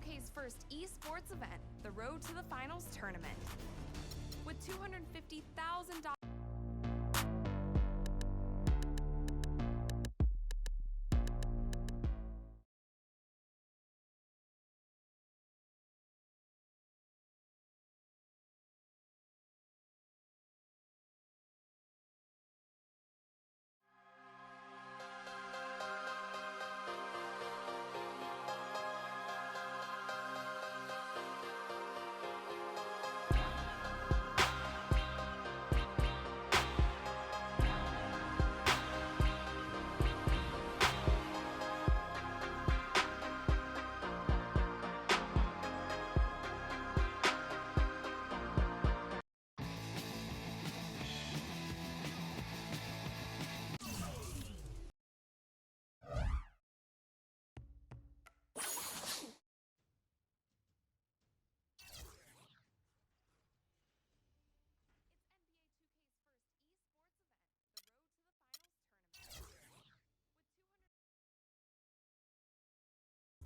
2K's first esports event, the Road to the Finals tournament. With $250,000.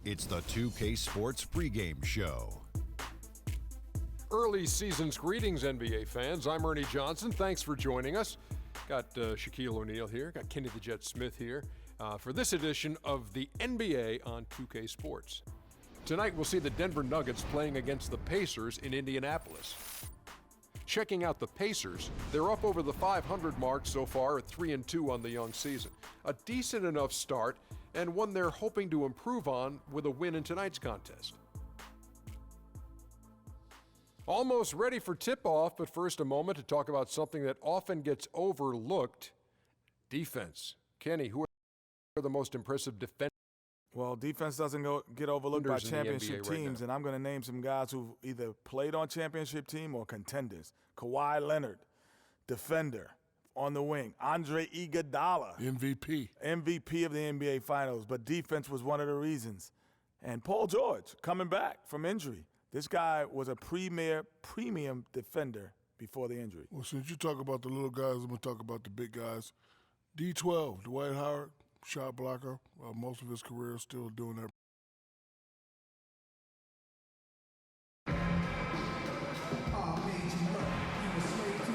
It's the 2K Sports pregame show. Early season's greetings, NBA fans. I'm Ernie Johnson. Thanks for joining us. Got Shaquille O'Neal here. Got Kenny the Jet Smith here for this edition of the NBA on 2K Sports. Tonight we'll see the Denver Nuggets playing against the Pacers in Indianapolis. Checking out the Pacers, they're up over the 500 mark so far at 3-2 on the young season. A decent enough start, and one they're hoping to improve on with a win in tonight's contest. Almost ready for tip-off, but first a moment to talk about something that often gets overlooked: defense. Kenny, who are the most impressive defenders? Well, defense doesn't get overlooked by in the championship NBA right teams, now. and I'm going to name some guys who've either played on championship team or contenders. Kawhi Leonard, defender on the wing. Andre Iguodala, MVP of the NBA Finals, but defense was one of the reasons. And Paul George, coming back from injury. This guy was a premium defender before the injury. Well, since you talk about the little guys, I'm going to talk about the big guys. D12, Dwight Howard, shot blocker. Most of his career still doing that.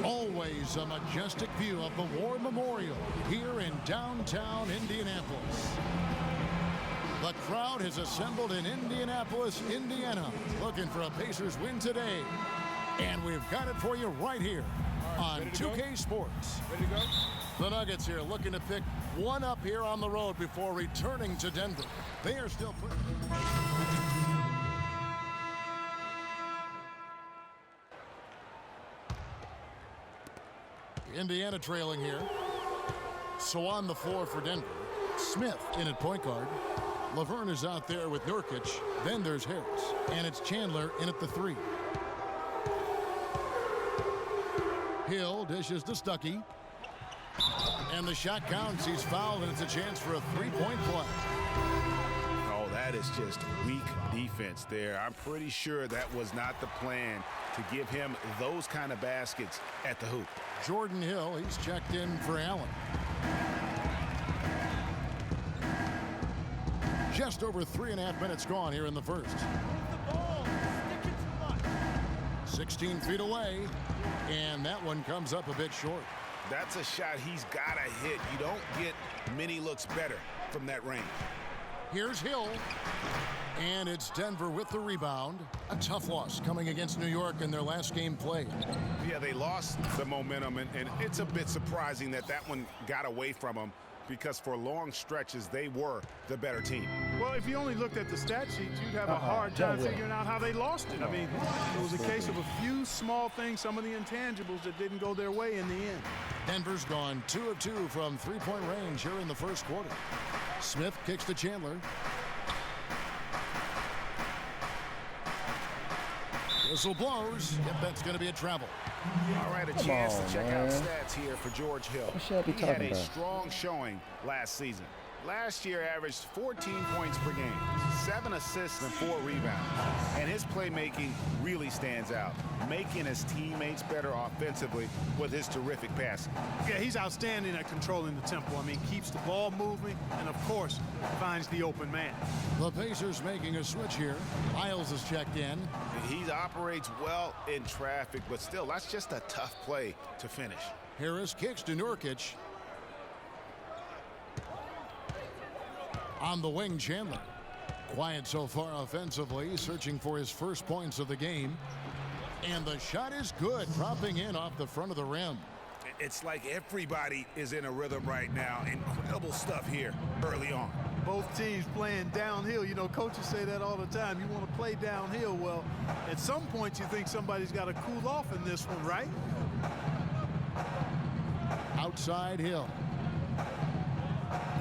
Always a majestic view of the War Memorial here in downtown Indianapolis. The crowd has assembled in Indianapolis, Indiana, looking for a Pacers win today. And we've got it for you right here on 2K Sports. Ready to go? The Nuggets here looking to pick one up here on the road before returning to Denver. They are still Indiana trailing here. So on the floor for Denver, Smith in at point guard. Laverne is out there with Nurkic. Then there's Harris. And it's Chandler in at the 3. Hill dishes to Stuckey. And the shot counts. He's fouled, and it's a chance for a three-point play. Oh, that is just weak defense there. I'm pretty sure that was not the plan to give him those kind of baskets at the hoop. Jordan Hill, he's checked in for Allen. Just over 3.5 minutes gone here in the first. 16 feet away, and that one comes up a bit short. That's a shot he's got to hit. You don't get many looks better from that range. Here's Hill, and it's Denver with the rebound. A tough loss coming against New York in their last game played. Yeah, they lost the momentum, and it's a bit surprising that one got away from them, because for long stretches they were the better team. Well, if you only looked at the stat sheet, you'd have a hard time figuring out how they lost it. I mean, it was a case of a few small things, some of the intangibles that didn't go their way in the end. Denver's gone 2 of 2 from three-point range here in the first quarter. Smith kicks to Chandler. Whistle blows. Yep, that's going to be a travel. All right, a chance to check out stats here for George Hill. He had a strong showing last season. Last year averaged 14 points per game, 7 assists and 4 rebounds. And his playmaking really stands out, making his teammates better offensively with his terrific passing. Yeah, he's outstanding at controlling the tempo. I mean, keeps the ball moving and, of course, finds the open man. The Pacers making a switch here. Miles is checked in. He operates well in traffic, but still, that's just a tough play to finish. Harris kicks to Nurkic. On the wing, Chandler. Quiet so far offensively, searching for his first points of the game. And the shot is good, dropping in off the front of the rim. It's like everybody is in a rhythm right now. Incredible stuff here early on. Both teams playing downhill. You know, coaches say that all the time. You want to play downhill. Well, at some point you think somebody's got to cool off in this one, right? Outside Hill.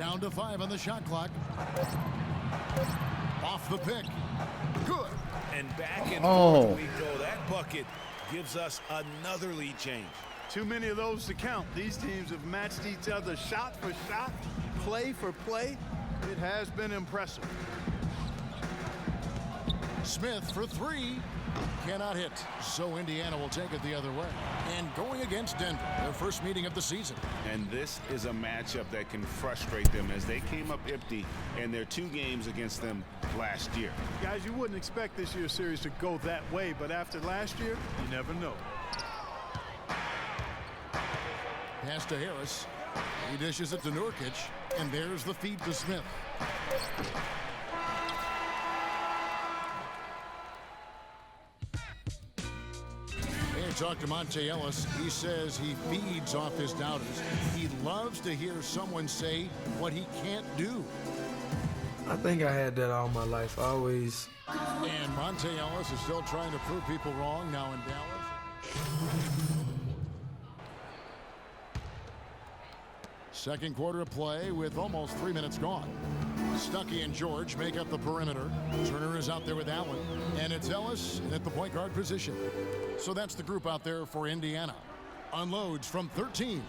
Down to 5 on the shot clock. Off the pick. Good. And back and forth we go. That bucket gives us another lead change. Too many of those to count. These teams have matched each other shot for shot, play for play. It has been impressive. Smith for 3. Cannot hit. So Indiana will take it the other way. And going against Denver, their first meeting of the season. And this is a matchup that can frustrate them as they came up empty in their 2 games against them last year. Guys, you wouldn't expect this year's series to go that way, but after last year, you never know. Pass to Harris. He dishes it to Nurkic. And there's the feed to Smith. Talk to Monte Ellis. He says he feeds off his doubters. He loves to hear someone say what he can't do. I think I had that all my life. I always. And Monte Ellis is still trying to prove people wrong now in Dallas. Second quarter of play with almost 3 minutes gone. Stuckey and George make up the perimeter. Turner is out there with Allen. And it's Ellis at the point guard position. So that's the group out there for Indiana. Unloads from 13.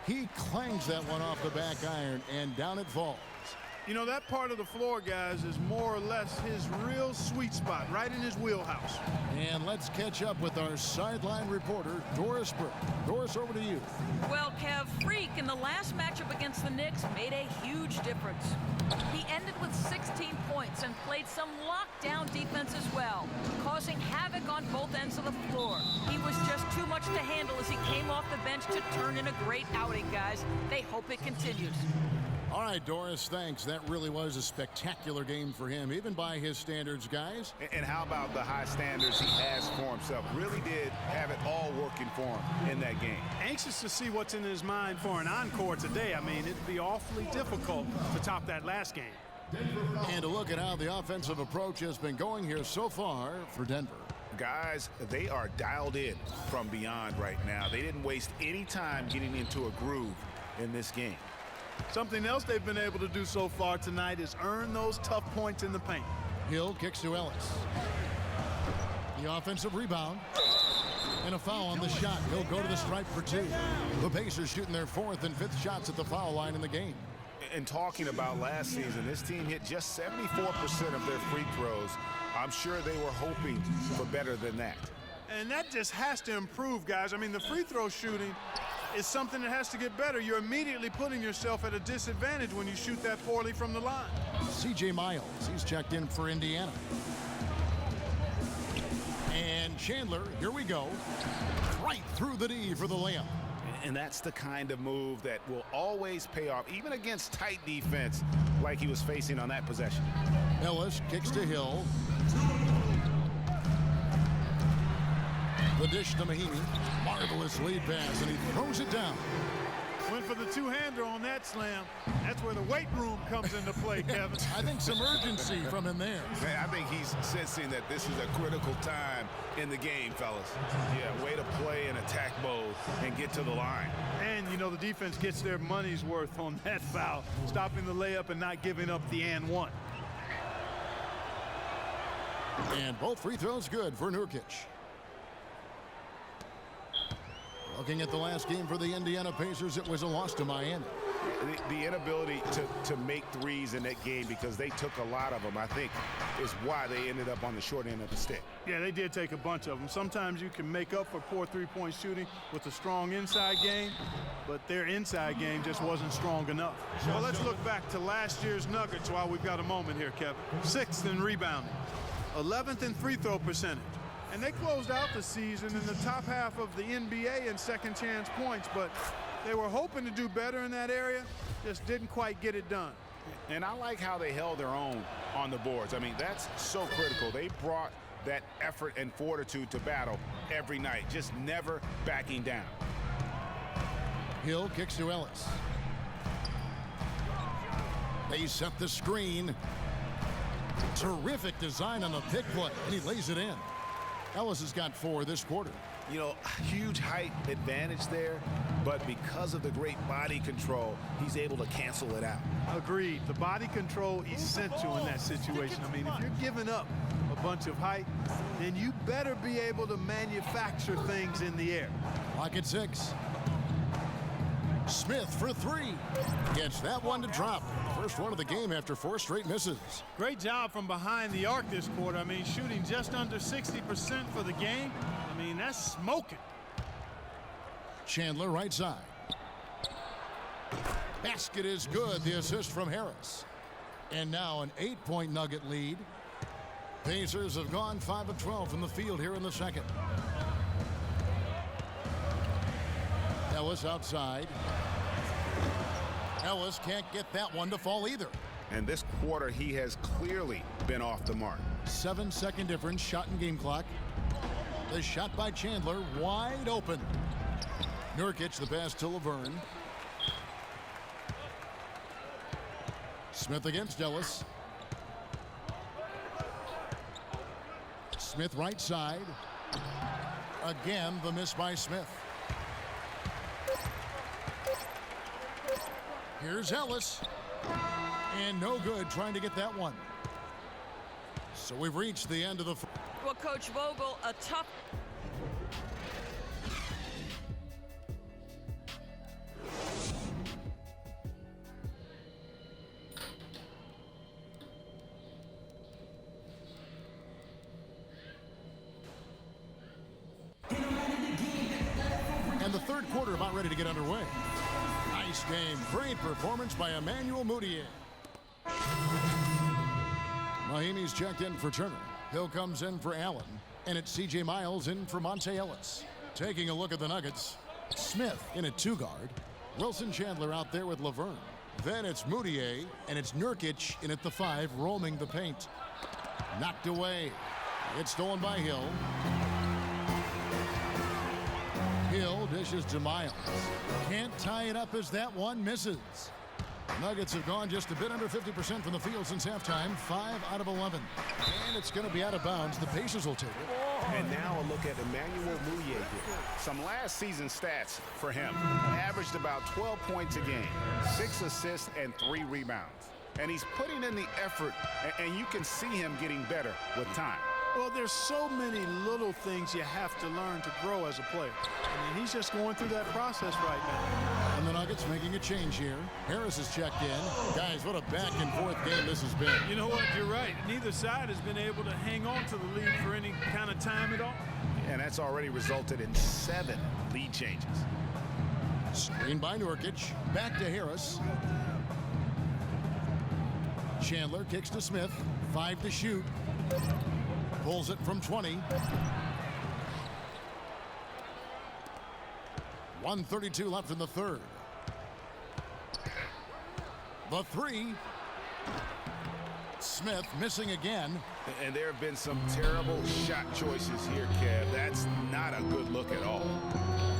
He clangs that one off the back iron, and down it falls. You know, that part of the floor, guys, is more or less his real sweet spot, right in his wheelhouse. And let's catch up with our sideline reporter, Doris Burke. Doris, over to you. Well, Kev, Freak in the last matchup against the Knicks made a huge difference. He ended with 16 points and played some lockdown defense as well, causing havoc on both ends of the floor. He was just too much to handle as he came off the bench to turn in a great outing, guys. They hope it continues. All right, Doris, thanks. That really was a spectacular game for him, even by his standards, guys. And how about the high standards he has for himself? Really did have it all working for him in that game. Anxious to see what's in his mind for an encore today. I mean, it'd be awfully difficult to top that last game. And to look at how the offensive approach has been going here so far for Denver. Guys, they are dialed in from beyond right now. They didn't waste any time getting into a groove in this game. Something else they've been able to do so far tonight is earn those tough points in the paint. Hill kicks to Ellis. The offensive rebound. And a foul on the shot. He'll go to the stripe for 2. The Pacers shooting their 4th and 5th shots at the foul line in the game. And talking about last season, this team hit just 74% of their free throws. I'm sure they were hoping for better than that. And that just has to improve, guys. I mean, the free throw shooting is something that has to get better. You're immediately putting yourself at a disadvantage when you shoot that poorly from the line. C.J. Miles, he's checked in for Indiana. And Chandler, here we go. Right through the D for the layup. And that's the kind of move that will always pay off, even against tight defense like he was facing on that possession. Ellis kicks to Hill. The dish to Mahinmi. Marvelous lead pass, and he throws it down. Went for the two-hander on that slam. That's where the weight room comes into play, Kevin. I think some urgency from him there. Man, I think he's sensing that this is a critical time in the game, fellas. Yeah, way to play in attack mode and get to the line. And, you know, the defense gets their money's worth on that foul, stopping the layup and not giving up the and one. And both free throws good for Nurkic. Looking at the last game for the Indiana Pacers, it was a loss to Miami. The inability to make threes in that game, because they took a lot of them, I think, is why they ended up on the short end of the stick. Yeah, they did take a bunch of them. Sometimes you can make up for poor three-point shooting with a strong inside game, but their inside game just wasn't strong enough. Well, let's look back to last year's Nuggets while we've got a moment here, Kevin. 6th in rebounding, 11th in free throw percentage. And they closed out the season in the top half of the NBA in second chance points, but they were hoping to do better in that area, just didn't quite get it done. And I like how they held their own on the boards. I mean, that's so critical. They brought that effort and fortitude to battle every night, just never backing down. Hill kicks to Ellis. They set the screen. Terrific design on the pick play, and he lays it in. Ellis has got 4 this quarter. You know, huge height advantage there, but because of the great body control, he's able to cancel it out. Agreed. The body control essential in that situation. I mean, if you're giving up a bunch of height, then you better be able to manufacture things in the air. Clock at 6. Smith for 3. Gets that one to drop. First one of the game after 4 straight misses. Great job from behind the arc this quarter. I mean, shooting just under 60% for the game. I mean, that's smoking. Chandler right side. Basket is good. The assist from Harris. And now an 8-point Nugget lead. Pacers have gone 5 of 12 from the field here in the second. Ellis outside. Ellis can't get that one to fall either. And this quarter, he has clearly been off the mark. 7-second difference, shot and game clock. The shot by Chandler, wide open. Nurkic the pass to Laverne. Smith against Ellis. Smith right side. Again, the miss by Smith. Here's Ellis. And no good trying to get that one. So we've reached the end of the... Well, Coach Vogel, a tough... And the third quarter about ready to get underway. Nice game. Great performance by Emmanuel Mudiay. Mahimi's checked in for Turner. Hill comes in for Allen. And it's C.J. Miles in for Monte Ellis. Taking a look at the Nuggets. Smith in at 2-guard. Wilson Chandler out there with Laverne. Then it's Mudiay, and it's Nurkic in at the 5, roaming the paint. Knocked away. It's stolen by Hill. Hill dishes to Miles. Can't tie it up as that one misses. Nuggets have gone just a bit under 50% from the field since halftime, 5 out of 11. And it's going to be out of bounds. The Pacers will take it. And now a look at Emmanuel Mudiay here. Some last season stats for him. Averaged about 12 points a game, 6 assists and 3 rebounds. And he's putting in the effort, and you can see him getting better with time. Well, there's so many little things you have to learn to grow as a player. I mean, he's just going through that process right now. And the Nuggets making a change here. Harris is checked in. Guys, what a back and forth game this has been. You know what? You're right. Neither side has been able to hang on to the lead for any kind of time at all. And that's already resulted in 7 lead changes. Screen by Nurkic. Back to Harris. Chandler kicks to Smith. 5 to shoot. Pulls it from 20. 1:32 left in the third. The 3. Smith missing again. And there have been some terrible shot choices here, Kev. That's not a good look at all.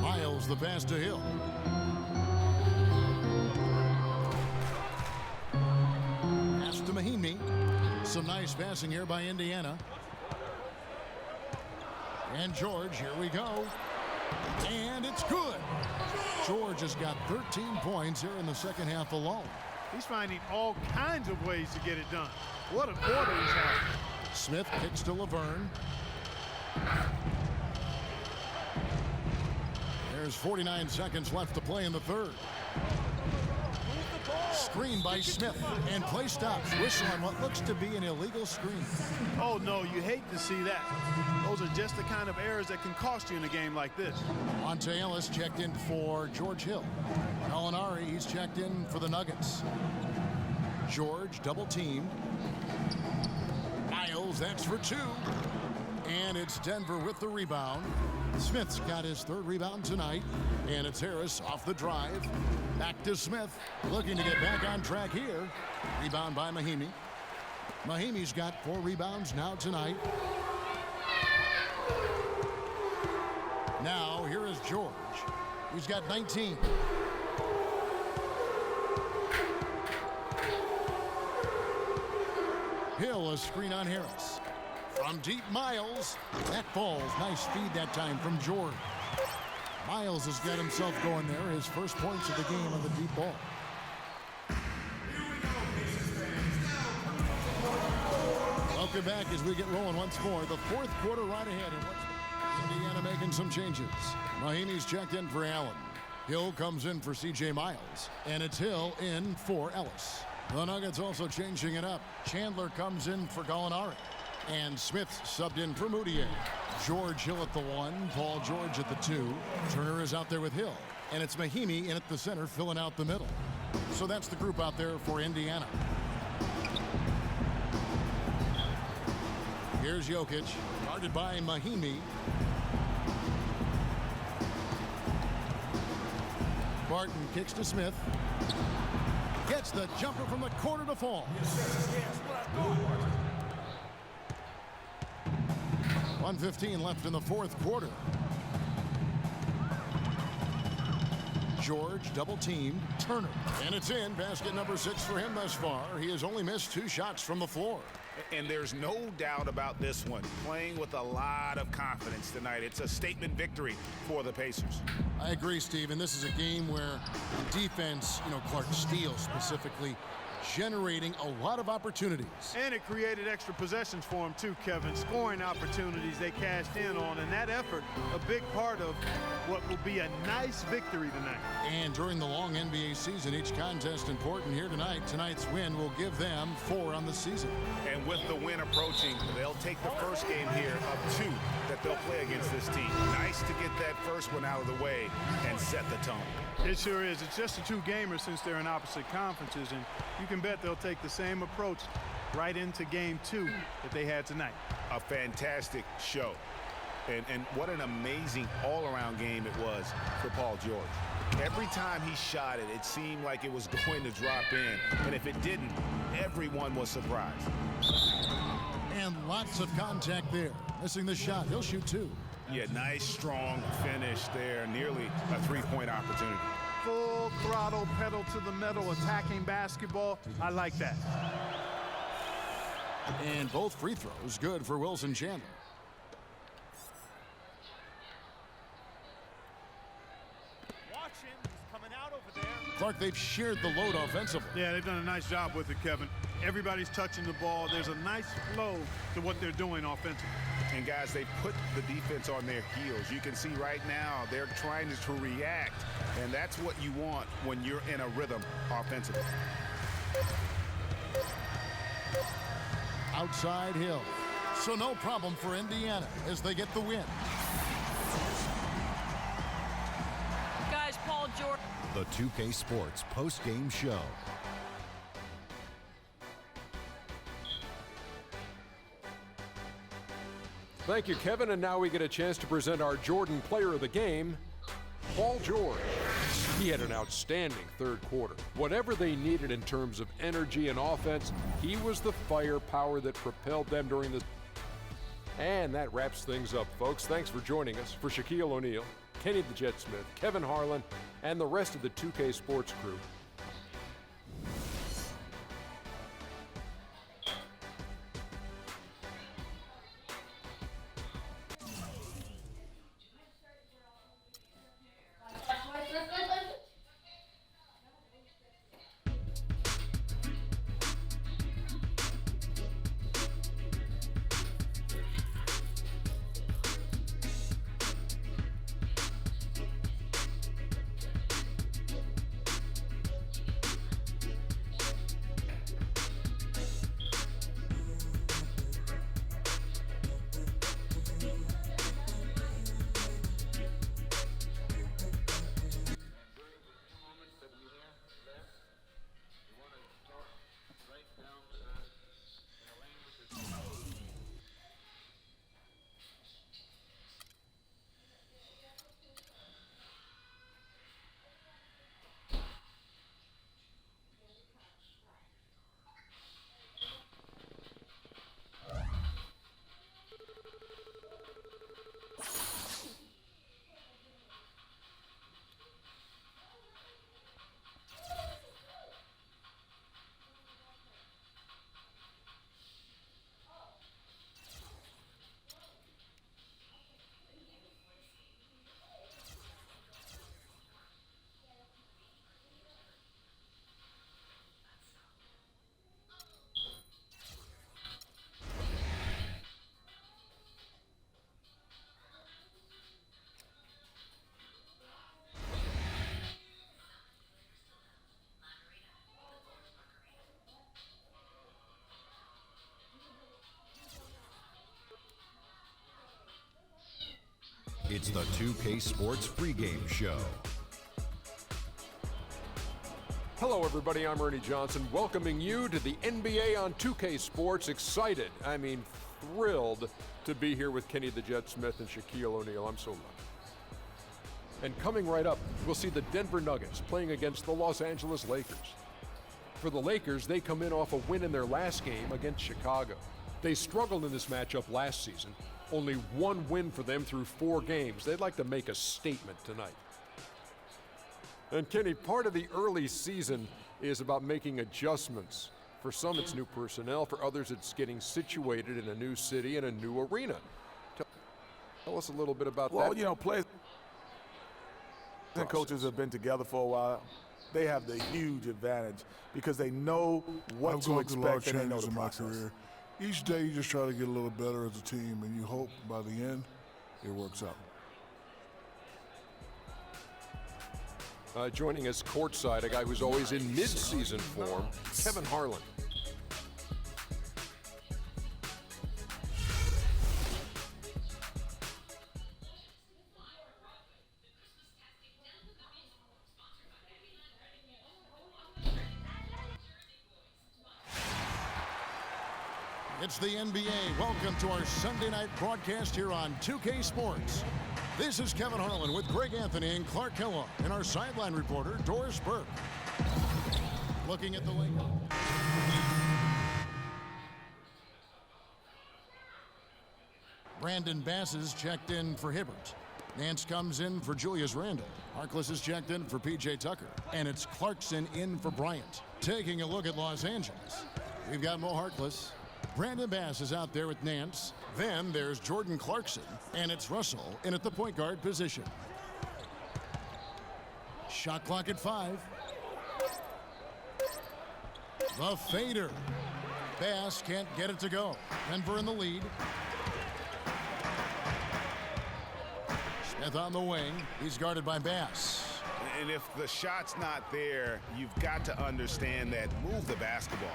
Miles the pass to Hill. Pass to Mahimi. Some nice passing here by Indiana. And George, here we go. And it's good. George has got 13 points here in the second half alone. He's finding all kinds of ways to get it done. What a quarter he's having. Smith kicks to Laverne. There's 49 seconds left to play in the third. screen by Smith, and play stops. Whistle on what looks to be an illegal screen. Oh, no, you hate to see that. Those are just the kind of errors that can cost you in a game like this. Monte Ellis checked in for George Hill. Gallinari, he's checked in for the Nuggets. George double teamed. Miles, that's for two. And it's Denver with the rebound. Smith's got his third rebound tonight. And it's Harris off the drive. Back to Smith, looking to get back on track here. Rebound by Mahimi. Mahimi's got 4 rebounds now tonight. Now, here is George. He's got 19. Hill, a screen on Harris. From deep, Miles. That falls. Nice feed that time from George. Miles has got himself going there. His first points of the game on the deep ball. Welcome back as we get rolling once more. The fourth quarter right ahead. And Indiana making some changes. Mahimi's checked in for Allen. Hill comes in for C.J. Miles. And it's Hill in for Ellis. The Nuggets also changing it up. Chandler comes in for Gallinari. And Smith subbed in for Moutier. George Hill at the 1, Paul George at the 2. Turner is out there with Hill. And it's Mahimi in at the center, filling out the middle. So that's the group out there for Indiana. Here's Jokic, guarded by Mahimi. Barton kicks to Smith. Gets the jumper from the corner to fall. 1:15 left in the fourth quarter. George double teamed Turner. And it's in. Basket number 6 for him thus far. He has only missed 2 shots from the floor. And there's no doubt about this one. Playing with a lot of confidence tonight. It's a statement victory for the Pacers. I agree, Steve. And this is a game where the defense, Clark Steele specifically, generating a lot of opportunities. And it created extra possessions for him too, Kevin. Scoring opportunities they cashed in on, and that effort, a big part of what will be a nice victory tonight. And during the long NBA season, each contest important here tonight. Tonight's win will give them 4 on the season. And with the win approaching, they'll take the first game here of 2 that they'll play against this team. Nice to get that first one out of the way and set the tone. It sure is. It's just a 2-gamer since they're in opposite conferences, and you can bet they'll take the same approach right into game 2 that they had tonight. A fantastic show. And what an amazing all-around game it was for Paul George. Every time he shot it, it seemed like it was going to drop in. And if it didn't, everyone was surprised. And lots of contact there. Missing the shot. He'll shoot 2. Yeah, nice, strong finish there. Nearly a 3-point opportunity. Full throttle, pedal to the metal, attacking basketball. I like that. And both free throws good for Wilson Chandler. Watch him. He's coming out over there. Clark, they've shared the load offensively. Yeah, they've done a nice job with it, Kevin. Everybody's touching the ball. There's a nice flow to what they're doing offensively. And guys, they put the defense on their heels. You can see right now they're trying to react, and that's what you want when you're in a rhythm offensively. Outside Hill. So no problem for Indiana as they get the win. Guys, Paul George. The 2K Sports post-game show. Thank you, Kevin. And now we get a chance to present our Jordan Player of the Game, Paul George. He had an outstanding third quarter. Whatever they needed in terms of energy and offense, he was the firepower that propelled them during the... And that wraps things up, folks. Thanks for joining us. For Shaquille O'Neal, Kenny the Jet Smith, Kevin Harlan, and the rest of the 2K Sports crew, It's the 2K Sports pregame show. Hello, everybody. I'm Ernie Johnson, welcoming you to the NBA on 2K Sports. Excited, thrilled to be here with Kenny the Jet Smith and Shaquille O'Neal. I'm so lucky. And coming right up, we'll see the Denver Nuggets playing against the Los Angeles Lakers. For the Lakers, they come in off a win in their last game against Chicago. They struggled in this matchup last season. Only one win for them through 4 games. They'd like to make a statement tonight. And Kenny, part of the early season is about making adjustments. For some, it's new personnel. For others, it's getting situated in a new city and a new arena. Tell us a little bit about that. Well, you know, players and coaches have been together for a while. They have the huge advantage because they know what to expect and they know the process. Each day you just try to get a little better as a team, and you hope by the end it works out. Joining us courtside, a guy who's always in mid-season form, Kevin Harlan. It's the NBA. Welcome to our Sunday night broadcast here on 2K Sports. This is Kevin Harlan with Greg Anthony and Clark Kellogg and our sideline reporter, Doris Burke. Looking at the Lakers. Brandon Bass is checked in for Hibbert. Nance comes in for Julius Randle. Harkless is checked in for P.J. Tucker. And it's Clarkson in for Bryant. Taking a look at Los Angeles. We've got Mo Harkless. Brandon Bass is out there with Nance. Then there's Jordan Clarkson, and it's Russell in at the point guard position. Shot clock at 5. The fader. Bass can't get it to go. Denver in the lead. Smith on the wing. He's guarded by Bass. And if the shot's not there, you've got to understand that. Move the basketball.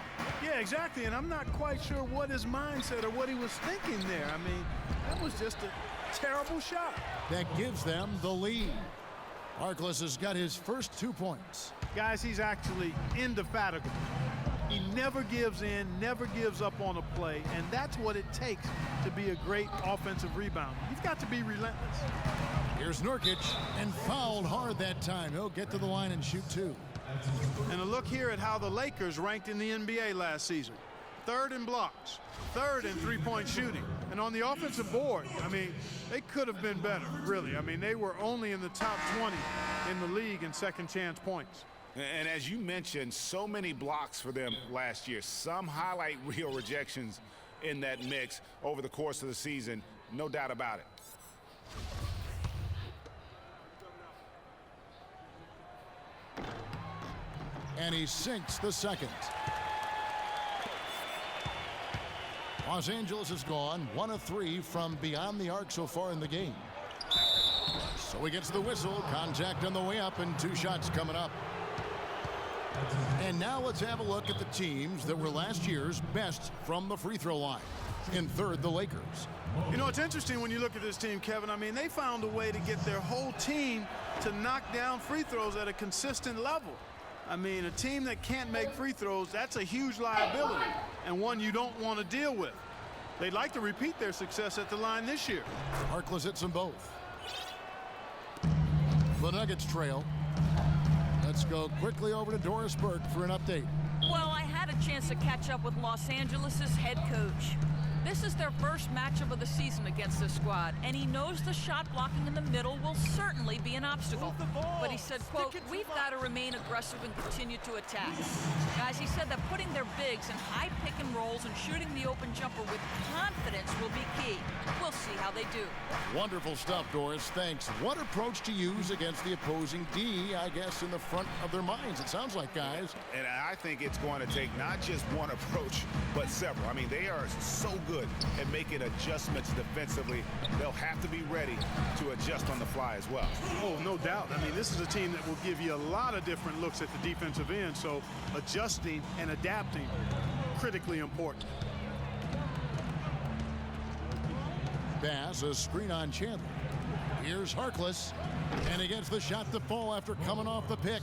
Yeah, exactly. And I'm not quite sure what his mindset or what he was thinking there. I mean, that was just a terrible shot. That gives them the lead. Harkless has got his first 2 points. Guys, he's actually indefatigable. He never gives in, never gives up on a play, and that's what it takes to be a great offensive rebounder. You've got to be relentless. Here's Nurkic, and fouled hard that time. He'll get to the line and shoot 2. And a look here at how the Lakers ranked in the NBA last season. 3rd in blocks, 3rd in three-point shooting. And on the offensive board, I mean, they could have been better, really. I mean, they were only in the top 20 in the league in second chance points. And as you mentioned, so many blocks for them last year. Some highlight reel rejections in that mix over the course of the season. No doubt about it. And he sinks the second. Los Angeles has gone 1 of 3 from beyond the arc so far in the game. So he gets the whistle. Contact on the way up and 2 shots coming up. And now let's have a look at the teams that were last year's best from the free throw line. In 3rd, the Lakers. You know, it's interesting when you look at this team, Kevin. I mean, they found a way to get their whole team to knock down free throws at a consistent level. I mean, a team that can't make free throws, that's a huge liability and one you don't want to deal with. They'd like to repeat their success at the line this year. Harkless hits them both. The Nuggets trail. Let's go quickly over to Doris Burke for an update. Well, I had a chance to catch up with Los Angeles' head coach. This is their first matchup of the season against this squad, and he knows the shot blocking in the middle will certainly be an obstacle. But he said, quote, we've got to remain aggressive and continue to attack. Guys, he said that putting their bigs in high pick and rolls and shooting the open jumper with confidence will be key. We'll see how they do. Wonderful stuff, Doris. Thanks. What approach to use against the opposing D, I guess, in the front of their minds, it sounds like, guys. And I think it's going to take not just one approach, but several. I mean, they are so good at making adjustments defensively. They'll have to be ready to adjust on the fly as well. Oh, no doubt. I mean, this is a team that will give you a lot of different looks at the defensive end, so adjusting and adapting, critically important. Bass, a screen on Chandler. Here's Harkless, and he gets the shot to fall after coming off the pick.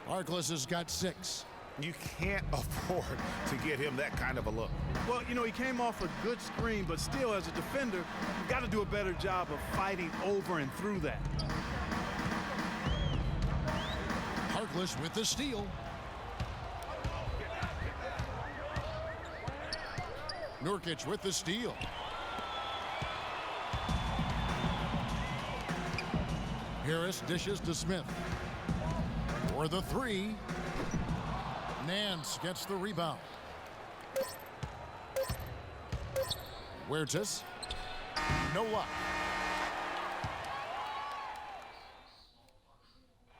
Harkless has got 6. You can't afford to get him that kind of a look. Well, you know, he came off a good screen, but still, as a defender, you've got to do a better job of fighting over and through that. Harkless with the steal. Nurkic with the steal. Harris dishes to Smith. For the 3. Nance gets the rebound. Huertas. No luck.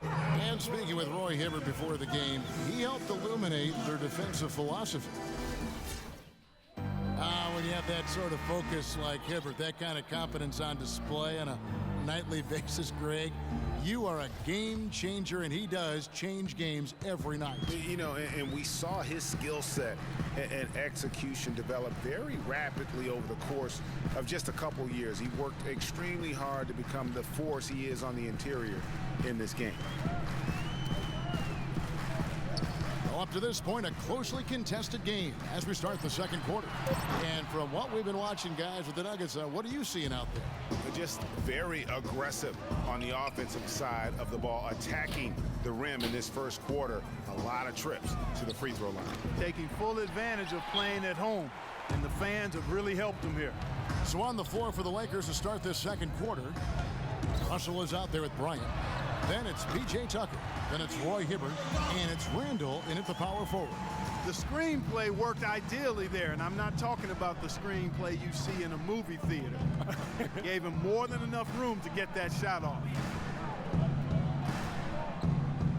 And speaking with Roy Hibbert before the game, he helped illuminate their defensive philosophy. When you have that sort of focus like Hibbert, that kind of confidence on display on a nightly basis, Greg, you are a game changer, and he does change games every night. You know, and we saw his skill set and execution develop very rapidly over the course of just a couple years. He worked extremely hard to become the force he is on the interior in this game. Well, up to this point, a closely contested game as we start the second quarter. And from what we've been watching, guys, with the Nuggets, what are you seeing out there? Just very aggressive on the offensive side of the ball, attacking the rim in this first quarter. A lot of trips to the free throw line. Taking full advantage of playing at home, and the fans have really helped him here. So on the floor for the Lakers to start this second quarter, Russell is out there with Bryant. Then it's P.J. Tucker. Then it's Roy Hibbert. And it's Randall in at the power forward. The screenplay worked ideally there, and I'm not talking about the screenplay you see in a movie theater. Gave him more than enough room to get that shot off.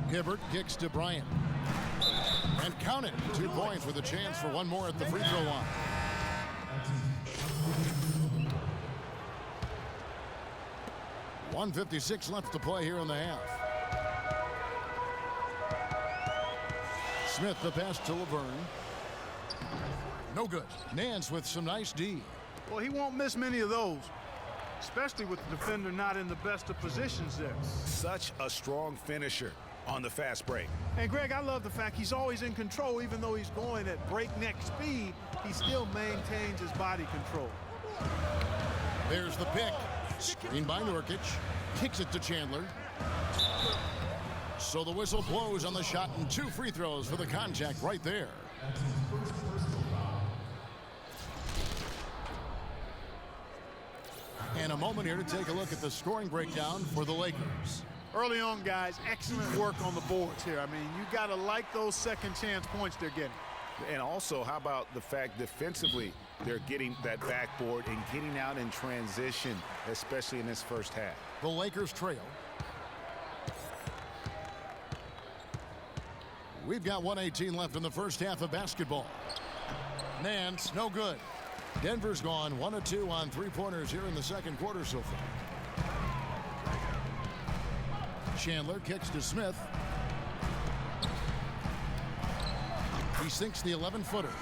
Hibbert kicks to Bryant. And count it. 2 points with a chance for one more at the free throw line. .156 left to play here in the half. Smith the pass to Laverne. No good. Nance with some nice D. Well, he won't miss many of those, especially with the defender not in the best of positions there. Such a strong finisher on the fast break. And Greg, I love the fact he's always in control. Even though he's going at breakneck speed, he still maintains his body control. There's the pick. Screen by Nurkic. Kicks it to Chandler. So the whistle blows on the shot, and 2 free throws for the contact right there. And a moment here to take a look at the scoring breakdown for the Lakers. Early on, guys, excellent work on the boards here. I mean, you got to like those second chance points they're getting. And also, how about the fact defensively they're getting that backboard and getting out in transition, especially in this first half. The Lakers trail. We've got 1:18 left in the first half of basketball. Nance, no good. Denver's gone 1 of 2 on 3-pointers here in the second quarter so far. Chandler kicks to Smith. He sinks the 11-footer.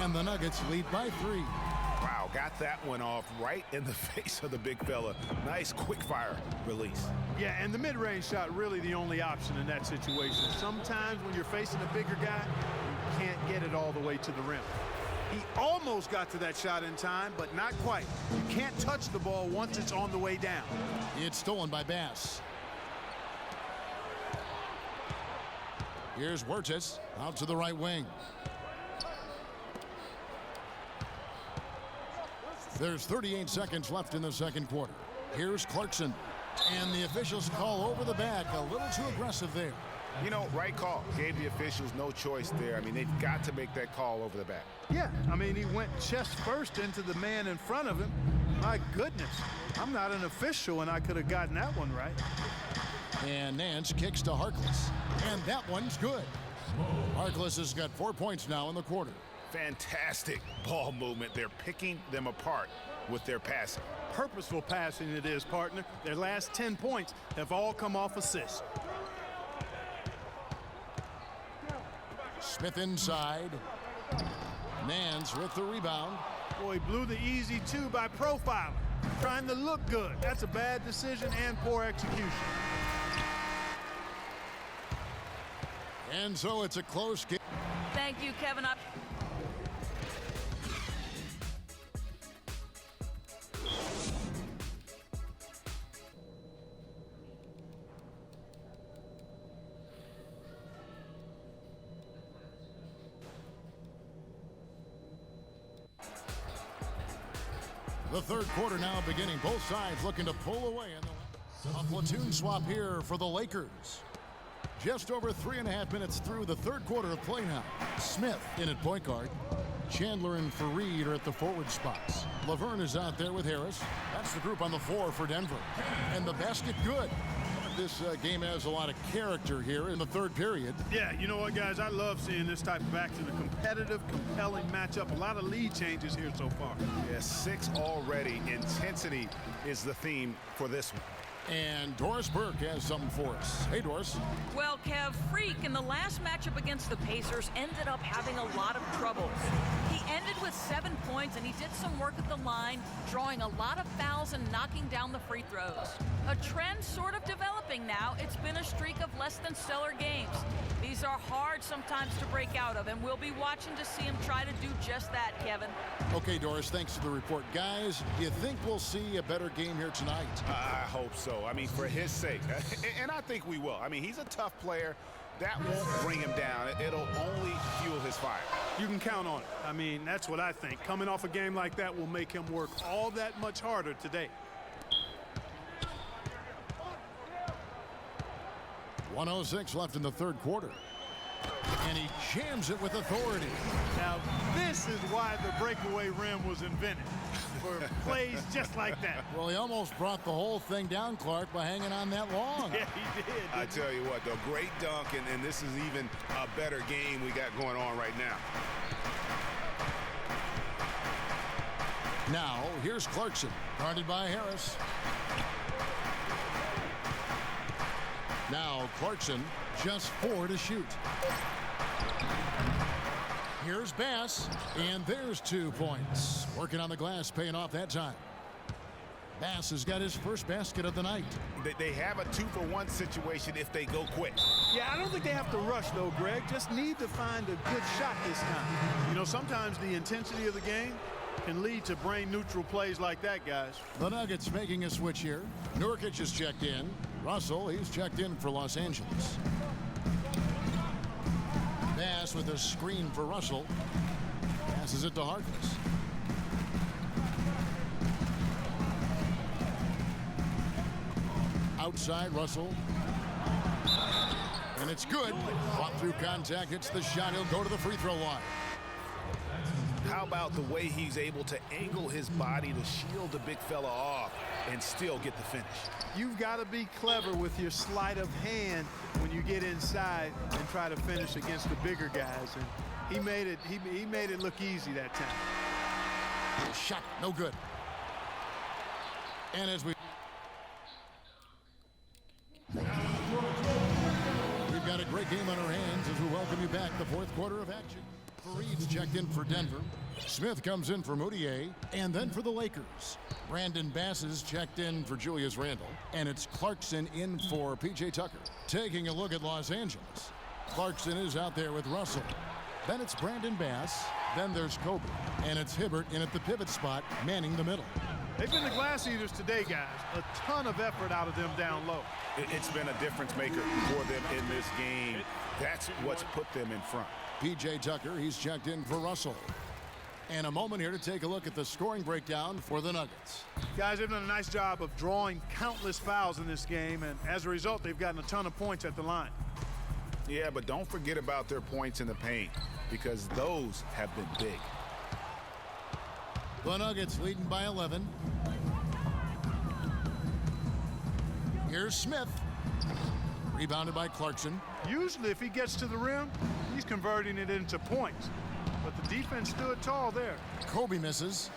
And the Nuggets lead by 3. Wow, got that one off right in the face of the big fella. Nice quick fire release. Yeah, and the mid-range shot really the only option in that situation. Sometimes when you're facing a bigger guy, you can't get it all the way to the rim. He almost got to that shot in time, but not quite. You can't touch the ball once it's on the way down. It's stolen by Bass. Here's Huertas out to the right wing. There's 38 seconds left in the second quarter. Here's Clarkson. And the officials call over the back. A little too aggressive there. You know, right call. Gave the officials no choice there. I mean, they've got to make that call over the back. Yeah, I mean, he went chest first into the man in front of him. My goodness, I'm not an official, and I could have gotten that one right. And Nance kicks to Harkless. And that one's good. Harkless has got 4 points now in the quarter. Fantastic ball movement. They're picking them apart with their passing. Purposeful passing it is, partner. Their last 10 points have all come off assists. Smith inside. Nance with the rebound. Boy, he blew the easy 2 by profiling. trying to look good. That's a bad decision and poor execution. And so it's a close game. Thank you, Kevin. The third quarter now beginning. Both sides looking to pull away. A platoon swap here for the Lakers. Just over 3.5 minutes through the third quarter of play now. Smith in at point guard. Chandler and Fareed are at the forward spots. Laverne is out there with Harris. That's the group on the floor for Denver. And the basket good. This game has a lot of character here in the third period. Yeah, you know what, guys? I love seeing this type of action. A competitive, compelling matchup. A lot of lead changes here so far. Yeah, 6 already. Intensity is the theme for this one. And Doris Burke has something for us. Hey, Doris. Well, Kev, Freak in the last matchup against the Pacers ended up having a lot of troubles. He ended with 7 points, and he did some work at the line, drawing a lot of fouls and knocking down the free throws. A trend sort of developing now. It's been a streak of less than stellar games. These are hard sometimes to break out of, and we'll be watching to see him try to do just that, Kevin. Okay, Doris, thanks for the report. Guys, do you think we'll see a better game here tonight? I hope so. I mean, for his sake. And I think we will. I mean, he's a tough player. That won't bring him down. It'll only fuel his fire. You can count on it. I mean, that's what I think. Coming off a game like that will make him work all that much harder today. 1:06 left in the third quarter. And he jams it with authority. Now, this is why the breakaway rim was invented. For plays just like that. Well, he almost brought the whole thing down, Clark, by hanging on that long. Yeah, he did. I tell you what, though, great dunk, and this is even a better game we got going on right now. Now, here's Clarkson, guarded by Harris. Now, Clarkson, just 4 to shoot. Here's Bass, and there's 2 points. Working on the glass, paying off that time. Bass has got his first basket of the night. They have a 2-for-1 situation if they go quick. Yeah, I don't think they have to rush, though, Greg. Just need to find a good shot this time. You know, sometimes the intensity of the game can lead to brain-neutral plays like that, guys. The Nuggets making a switch here. Nurkic is checked in. Russell, he's checked in for Los Angeles. Bass with a screen for Russell. Passes it to Harkless. Outside, Russell. And it's good. Fought through contact, hits the shot. He'll go to the free throw line. How about the way he's able to angle his body to shield the big fella off and still get the finish? You've got to be clever with your sleight of hand when you get inside and try to finish against the bigger guys. And he made it look easy that time. Shot, no good. And as we've got a great game on our hands as we welcome you back. The fourth quarter of action. Fareed's checked in for Denver. Smith comes in for Moutier, and then for the Lakers. Brandon Bass is checked in for Julius Randle, and it's Clarkson in for P.J. Tucker. Taking a look at Los Angeles. Clarkson is out there with Russell. Then it's Brandon Bass. Then there's Kobe, and it's Hibbert in at the pivot spot, manning the middle. They've been the glass eaters today, guys. A ton of effort out of them down low. It's been a difference maker for them in this game. That's what's put them in front. P.J. Tucker, he's checked in for Russell. And a moment here to take a look at the scoring breakdown for the Nuggets. Guys, they've done a nice job of drawing countless fouls in this game, and as a result, they've gotten a ton of points at the line. Yeah, but don't forget about their points in the paint, because those have been big. The Nuggets leading by 11. Here's Smith. Rebounded by Clarkson. Usually, if he gets to the rim, he's converting it into points. But the defense stood tall there. Kobe misses.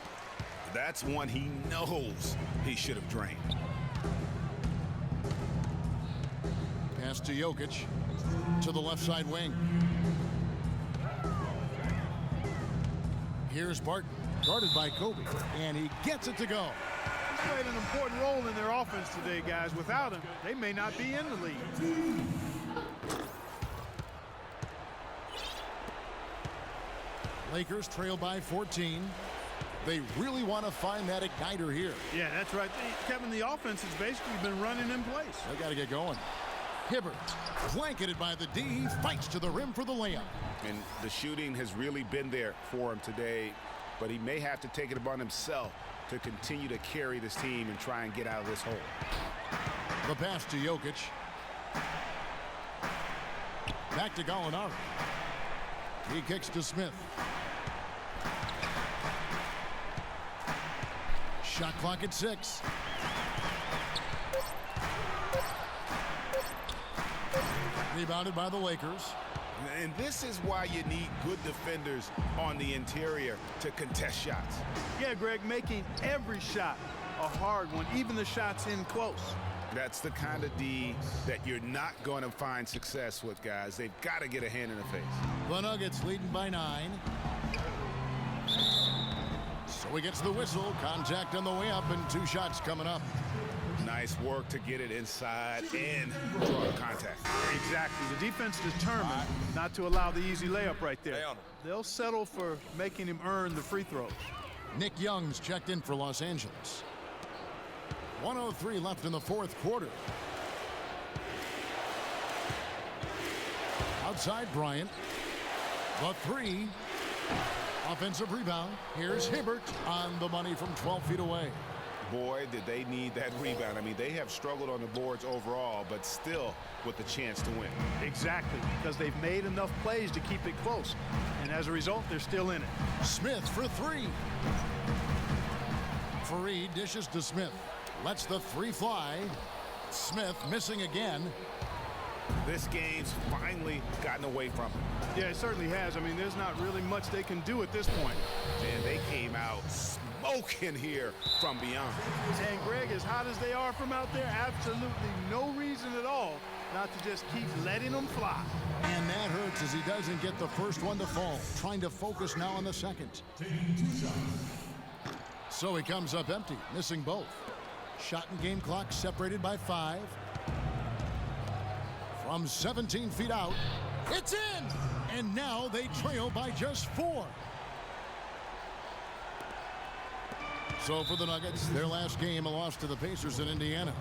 That's one he knows he should have drained. Pass to Jokic. To the left side wing. Here's Barton. Guarded by Kobe. And he gets it to go. played an important role in their offense today, guys. Without him, they may not be in the lead. Lakers trail by 14. They really want to find that igniter here. Yeah, that's right. Kevin, the offense has basically been running in place. They got to get going. Hibbert, blanketed by the D, he fights to the rim for the layup. And the shooting has really been there for him today, but he may have to take it upon himself to continue to carry this team and try and get out of this hole. The pass to Jokic. Back to Gallinari. He kicks to Smith. Shot clock at 6. Rebounded by the Lakers. And this is why you need good defenders on the interior to contest shots. Yeah, Greg, making every shot a hard one, even the shots in close. That's the kind of D that you're not going to find success with, guys. They've got to get a hand in the face. The Nuggets leading by 9. So he gets the whistle. Contact on the way up and 2 shots coming up. Nice work to get it inside and draw the contact. Exactly. The defense determined not to allow the easy layup right there. They'll settle for making him earn the free throws. Nick Young's checked in for Los Angeles. 1:03 left in the 4th quarter. Outside Bryant. The 3. Offensive rebound. Here's Hibbert on the money from 12 feet away. Boy, did they need that rebound. I mean, they have struggled on the boards overall, but still with a chance to win. Exactly, because they've made enough plays to keep it close. And as a result, they're still in it. Smith for 3. Fareed dishes to Smith. Lets the 3 fly. Smith missing again. This game's finally gotten away from him. Yeah, it certainly has. I mean, there's not really much they can do at this point. And they came out smoking here from beyond. And Greg, as hot as they are from out there, absolutely no reason at all not to just keep letting them fly. And that hurts as he doesn't get the first one to fall. Trying to focus now on the second. So he comes up empty, missing both. Shot and game clock separated by 5. From 17 feet out, it's in! And now they trail by just 4. So for the Nuggets, their last game, a loss to the Pacers in Indiana.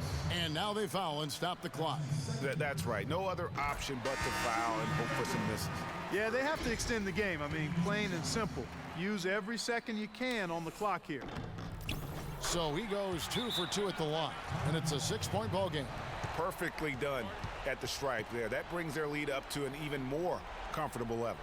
And now they foul and stop the clock. That's right. No other option but to foul and hope for some misses. Yeah, they have to extend the game. I mean, plain and simple. Use every second you can on the clock here. So he goes 2 for 2 at the line, and it's a 6-point ball game. Perfectly done at the stripe there. That brings their lead up to an even more comfortable level.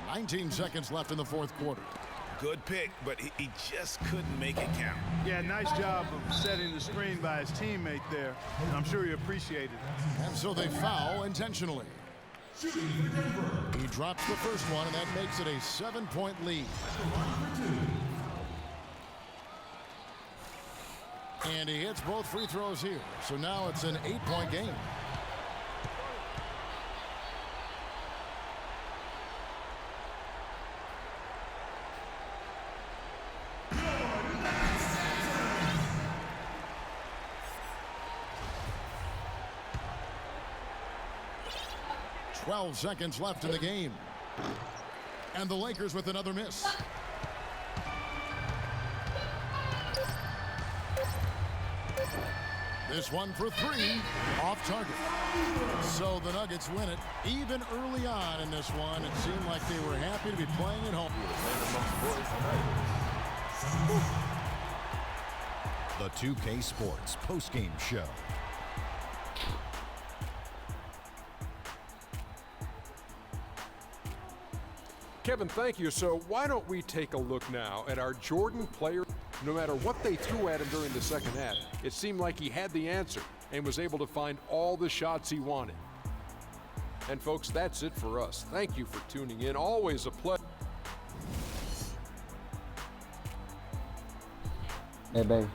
Nineteen seconds left in the 4th quarter. Good pick, but he just couldn't make it count. Yeah, nice job of setting the screen by his teammate there. And I'm sure he appreciated it. And so they foul intentionally. He drops the first one, and that makes it a 7-point lead. And he hits both free throws here. So now it's an 8-point game. .12 seconds left in the game. And the Lakers with another miss. This one for 3, off target. So the Nuggets win it. Even early on in this one, it seemed like they were happy to be playing at home. The 2K Sports postgame show. Kevin, thank you. So why don't we take a look now at our Jordan player. No matter what they threw at him during the second half, it seemed like he had the answer and was able to find all the shots he wanted. And folks, that's it for us. Thank you for tuning in. Always a pleasure. Hey, babe.